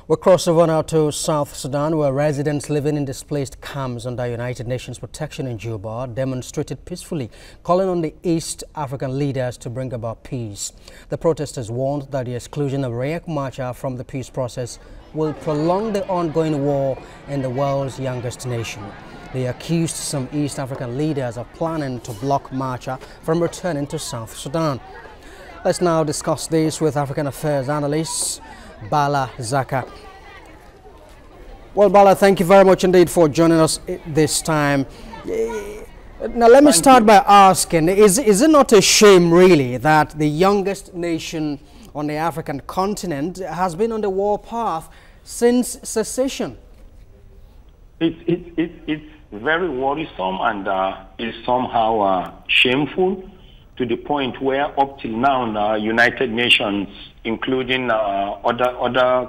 We'll cross over now to South Sudan, where residents living in displaced camps under United Nations protection in Juba demonstrated peacefully, calling on the East African leaders to bring about peace. The protesters warned that the exclusion of Riek Machar from the peace process will prolong the ongoing war in the world's youngest nation. They accused some East African leaders of planning to block Machar from returning to South Sudan. Let's now discuss this with African Affairs analyst Bala Zakka. Well, Bala, thank you very much indeed for joining us this time. Now, let me start by asking, is it not a shame, really, that the youngest nation on the African continent has been on the war path since secession? It's very worrisome and it's somehow shameful, to the point where up till now the United Nations, including other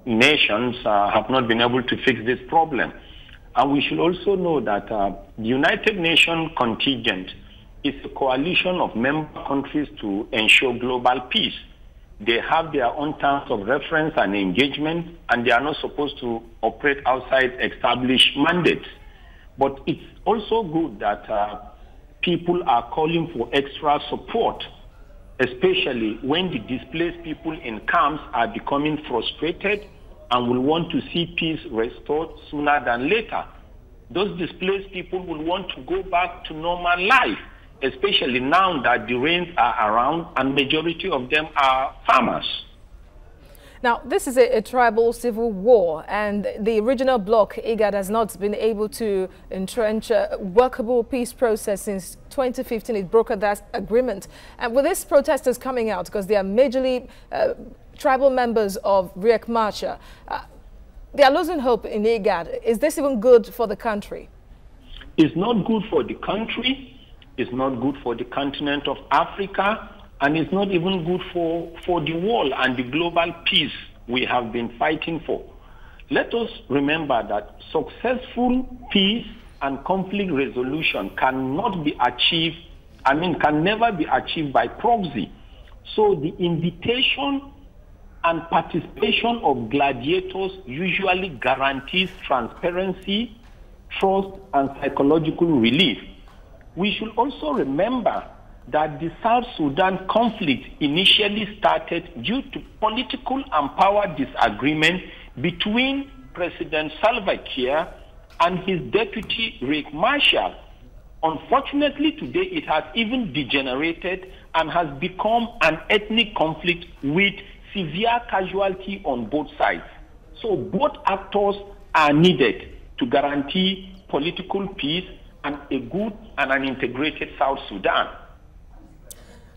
nations, have not been able to fix this problem. And we should also know that the United Nations contingent is a coalition of member countries to ensure global peace. They have their own terms of reference and engagement, and they are not supposed to operate outside established mandates. But it's also good that people are calling for extra support, especially when the displaced people in camps are becoming frustrated and will want to see peace restored sooner than later. Those displaced people will want to go back to normal life, especially now that the rains are around and majority of them are farmers. Now, this is a tribal civil war, and the regional bloc, IGAD, has not been able to entrench a workable peace process since 2015. It brokered that agreement. And with these protesters coming out, because they are majorly tribal members of Riek Machar, they are losing hope in IGAD. Is this even good for the country? It's not good for the country. It's not good for the continent of Africa. And it's not even good for the world and the global peace we have been fighting for. Let us remember that successful peace and conflict resolution cannot be achieved, can never be achieved by proxy. So the invitation and participation of gladiators usually guarantees transparency, trust, and psychological relief. We should also remember that the South Sudan conflict initially started due to political and power disagreement between President Salva Kiir and his deputy Riek Machar. Unfortunately, today it has even degenerated and has become an ethnic conflict with severe casualty on both sides. So both actors are needed to guarantee political peace and a good and an integrated South Sudan.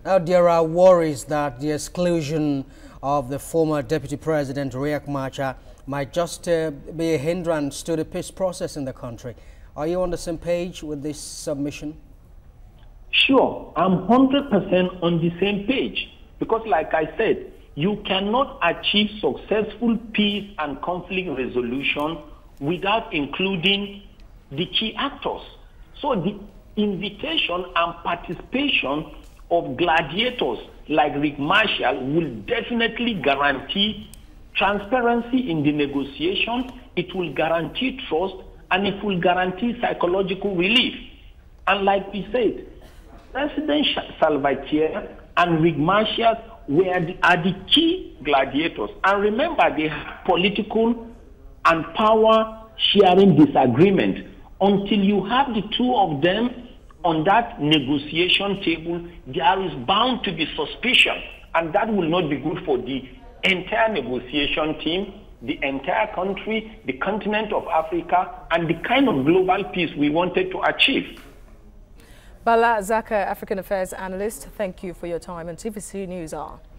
Now, there are worries that the exclusion of the former Deputy President Riek Machar might just be a hindrance to the peace process in the country. Are you on the same page with this submission? Sure, I'm 100% on the same page. Because like I said, you cannot achieve successful peace and conflict resolution without including the key actors. So the invitation and participation of gladiators like Riek Machar will definitely guarantee transparency in the negotiation, it will guarantee trust, and it will guarantee psychological relief. And like we said, President Salva Kiir and Riek Machar are the key gladiators. And remember, they have political and power sharing disagreement. Until you have the two of them on that negotiation table, there is bound to be suspicion, and that will not be good for the entire negotiation team, the entire country, the continent of Africa, and the kind of global peace we wanted to achieve. Bala Zakka, African Affairs analyst, thank you for your time on TVC News Hour.